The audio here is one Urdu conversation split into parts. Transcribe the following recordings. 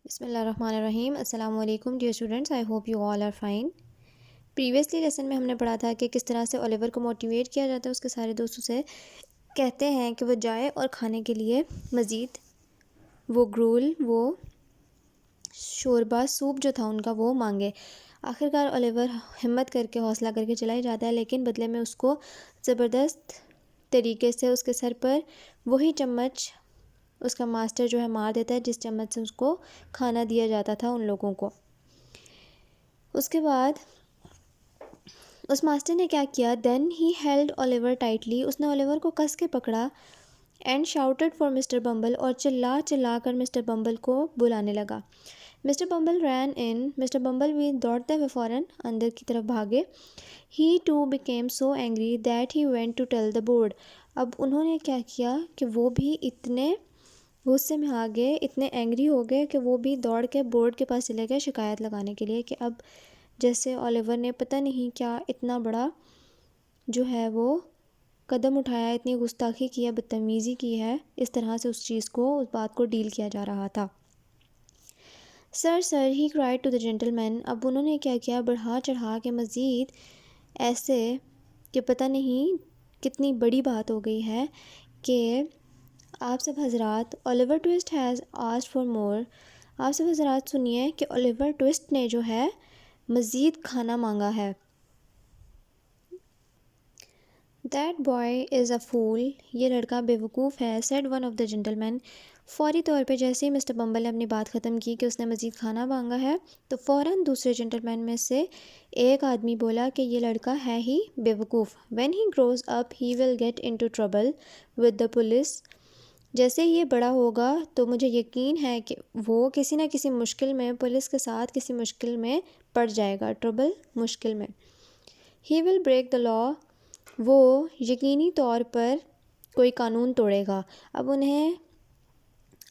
بسم اللہ الرحمن الرحیم. السلام علیکم dear students. I hope you all are fine. Previously lesson میں ہم نے پڑھا تھا کہ کس طرح سے اولیور کو موٹیویٹ کیا جاتا ہے اس کے سارے دوستوں سے. کہتے ہیں کہ وہ جائے اور کھانے کے لیے مزید وہ گرول، وہ شوربہ سوپ جو تھا ان کا وہ مانگے. آخرکار اولیور ہمت کر کے حوصلہ کر کے چلا ہی جاتا ہے، لیکن بدلے میں اس کو زبردست طریقے سے اس کے سر پر وہی چمچ اس کا ماسٹر جو ہے مار دیتا ہے جس چمچ سے اس کو کھانا دیا جاتا تھا ان لوگوں کو. اس کے بعد اس ماسٹر نے کیا کیا، then he held Oliver tightly, اس نے اولیور کو کس کے پکڑا، and shouted for Mr Bumble, اور چلا چلا کر مسٹر بمبل کو بلانے لگا. Mr Bumble ran in, Mr Bumble بھی دوڑتے ہوئے فوراً اندر کی طرف بھاگے. He too became so angry that he went to tell the board. اب انہوں نے کیا کیا کہ وہ بھی اتنے غصے میں آ گئے، اتنے اینگری ہو گئے کہ وہ بھی دوڑ کے بورڈ کے پاس چلے گئے شکایت لگانے کے لیے کہ اب جیسے اولیور نے پتہ نہیں کیا اتنا بڑا جو ہے وہ قدم اٹھایا، اتنی گستاخی کی ہے، بدتمیزی کی ہے، اس طرح سے اس چیز کو، اس بات کو ڈیل کیا جا رہا تھا. سر ہی کرائڈ ٹو دا جینٹل مین. اب انہوں نے کیا کیا، بڑھا چڑھا کے مزید ایسے کہ پتہ نہیں کتنی بڑی بات ہو گئی ہے کہ آپ سب حضرات، Oliver Twist has asked for more. آپ سب حضرات سنیے کہ اولیور ٹوسٹ نے جو ہے مزید کھانا مانگا ہے. دیٹ بوائے از اے فول، یہ لڑکا بیوقوف ہے، said one of the gentleman. فوری طور پہ جیسے ہی مسٹر بمبل نے اپنی بات ختم کی کہ اس نے مزید کھانا مانگا ہے، تو فوراً دوسرے جینٹل مین میں سے ایک آدمی بولا کہ یہ لڑکا ہے ہی بیوقوف. When he grows up he will get into trouble with the police. جیسے یہ بڑا ہوگا تو مجھے یقین ہے کہ وہ کسی نہ کسی مشکل میں، پولیس کے ساتھ کسی مشکل میں پڑ جائے گا. ٹربل، مشکل میں. ہی ول بریک دا لا، وہ یقینی طور پر کوئی قانون توڑے گا. اب انہیں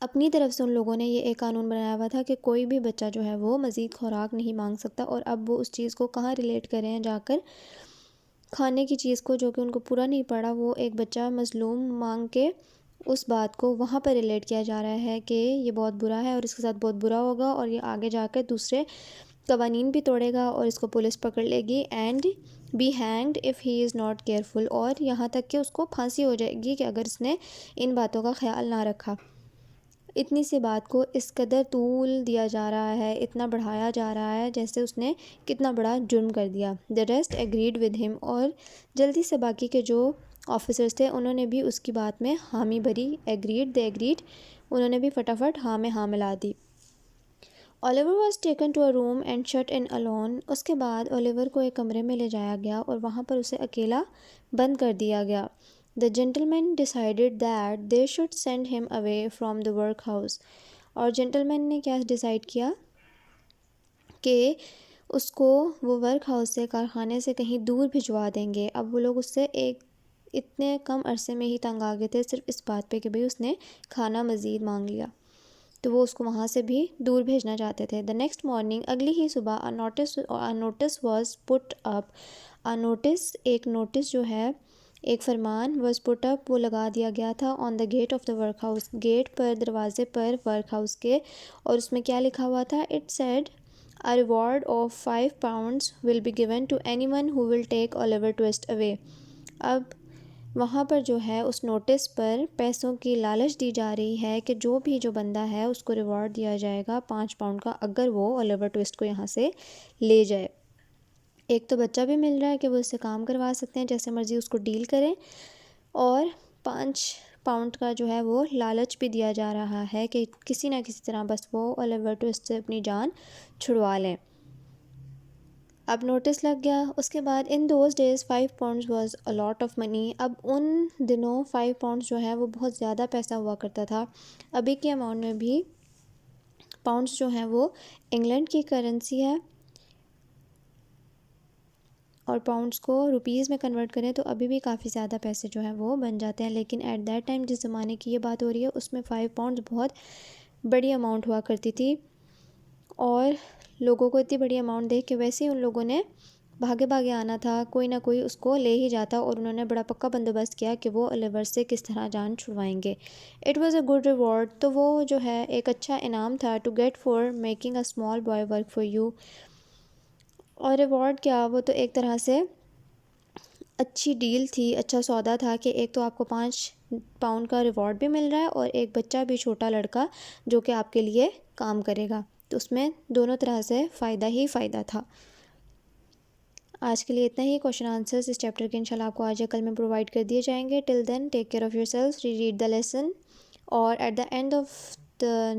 اپنی طرف سے ان لوگوں نے یہ ایک قانون بنایا ہوا تھا کہ کوئی بھی بچہ جو ہے وہ مزید خوراک نہیں مانگ سکتا، اور اب وہ اس چیز کو کہاں ریلیٹ کر رہے ہیں جا کر، کھانے کی چیز کو جو کہ ان کو پورا نہیں پڑا، وہ ایک بچہ مظلوم مانگ کے اس بات کو وہاں پر ریلیٹ کیا جا رہا ہے کہ یہ بہت برا ہے اور اس کے ساتھ بہت برا ہوگا، اور یہ آگے جا کر دوسرے قوانین بھی توڑے گا اور اس کو پولیس پکڑ لے گی، and be hanged if he is not careful, اور یہاں تک کہ اس کو پھانسی ہو جائے گی کہ اگر اس نے ان باتوں کا خیال نہ رکھا. اتنی سی بات کو اس قدر طول دیا جا رہا ہے، اتنا بڑھایا جا رہا ہے جیسے اس نے کتنا بڑا جرم کر دیا. دا ریسٹ ایگریڈ ود ہم، اور جلدی سے باقی کے جو آفیسرز تھے انہوں نے بھی اس کی بات میں حامی بھری. دے ایگریڈ، انہوں نے بھی فٹافٹ ہاں میں ہاں ملا دی. Oliver was taken to a room and shut in alone. اس کے بعد اولیور کو ایک کمرے میں لے جایا گیا اور وہاں پر اسے اکیلا بند کر دیا گیا. The gentlemen decided that they should send him away from the workhouse. اور جینٹلمین نے کیا ڈیسائیڈ کیا کہ اس کو وہ ورک ہاؤس سے، کارخانے سے کہیں دور بھجوا دیں گے. اب وہ لوگ اس سے ایک اتنے کم عرصے میں ہی تنگ آ گئے تھے صرف اس بات پہ کہ بھئی اس نے کھانا مزید مانگ لیا، تو وہ اس کو وہاں سے بھی دور بھیجنا چاہتے تھے. دا نیکسٹ مارننگ، اگلی ہی صبح، notice was put up. Notice, ایک نوٹس جو ہے، ایک فرمان، واز پٹ اپ، وہ لگا دیا گیا تھا، on the gate of the workhouse, gate پر، دروازے پر ورک ہاؤس کے. اور اس میں کیا لکھا ہوا تھا، it said a reward of 5 pounds will be given to anyone who will take Oliver Twist away. اب وہاں پر جو ہے اس نوٹس پر پیسوں کی لالچ دی جا رہی ہے کہ جو بھی جو بندہ ہے اس کو ریوارڈ دیا جائے گا 5 پاؤنڈ کا اگر وہ اولیور ٹوسٹ کو یہاں سے لے جائے. ایک تو بچہ بھی مل رہا ہے کہ وہ اس سے کام کروا سکتے ہیں، جیسے مرضی اس کو ڈیل کریں، اور 5 پاؤنڈ کا جو ہے وہ لالچ بھی دیا جا رہا ہے کہ کسی نہ کسی طرح بس وہ اولیور ٹوسٹ سے اپنی جان چھڑوا لیں. اب نوٹس لگ گیا. اس کے بعد in those days 5 pounds was a lot of money. اب ان دنوں 5 پاؤنڈز جو ہے وہ بہت زیادہ پیسہ ہوا کرتا تھا. ابھی کے اماؤنٹ میں بھی پاؤنڈز جو ہیں وہ انگلینڈ کی کرنسی ہے، اور پاؤنڈز کو روپیز میں کنورٹ کریں تو ابھی بھی کافی زیادہ پیسے جو ہیں وہ بن جاتے ہیں. لیکن ایٹ دیٹ ٹائم جس زمانے کی یہ بات ہو رہی ہے اس میں 5 پاؤنڈز بہت بڑی اماؤنٹ ہوا کرتی تھی، اور لوگوں کو اتنی بڑی اماؤنٹ دیکھ کے ویسے ہی ان لوگوں نے بھاگے بھاگے آنا تھا، کوئی نہ کوئی اس کو لے ہی جاتا اور انہوں نے بڑا پکا بندوبست کیا کہ وہ اولیور سے کس طرح جان چھڑوائیں گے. It was a good reward, تو وہ جو ہے ایک اچھا انعام تھا. To get for making a small boy work for you. اور ریوارڈ کیا، وہ تو ایک طرح سے اچھی ڈیل تھی، اچھا سودا تھا کہ ایک تو آپ کو 5 پاؤنڈ کا ریوارڈ بھی مل رہا ہے اور ایک بچہ بھی چھوٹا لڑکا جو کہ آپ کے لیے کام کرے گا. تو اس میں دونوں طرح سے فائدہ ہی فائدہ تھا. آج کے لیے اتنا ہی. کوشچن آنسرز اس چیپٹر کے انشاءاللہ آپ کو آج یا کل میں پرووائڈ کر دیے جائیں گے. Till then take care of yourself, reread the lesson, اور at the end of the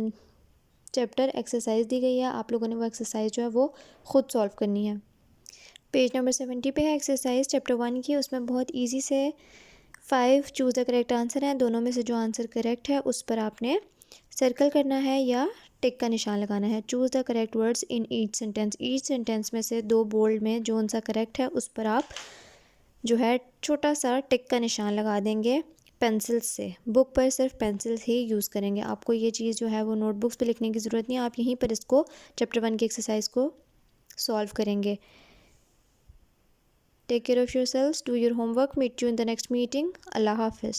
chapter exercise دی گئی ہے، آپ لوگوں نے وہ ایکسرسائز جو ہے وہ خود سولو کرنی ہے. پیج نمبر 70 پہ ہے ایکسرسائز چیپٹر 1 کی. اس میں بہت ایزی سے 5 چوز دا کریکٹ آنسر ہیں. دونوں میں سے جو آنسر کریکٹ ہے اس پر آپ نے سرکل کرنا ہے یا ٹک کا نشان لگانا ہے. Choose the correct words in each sentence. Each sentence میں سے 2 بولڈ میں جو سا کریکٹ ہے اس پر آپ جو ہے چھوٹا سا ٹک کا نشان لگا دیں گے پینسل سے. بک پر صرف پینسل ہی یوز کریں گے. آپ کو یہ چیز جو ہے وہ نوٹ بکس پہ لکھنے کی ضرورت نہیں، آپ یہیں پر اس کو چیپٹر 1 کی ایکسرسائز کو سولو کریں گے. Take care of yourselves, do your homework, meet you in the next meeting. Allah Hafiz.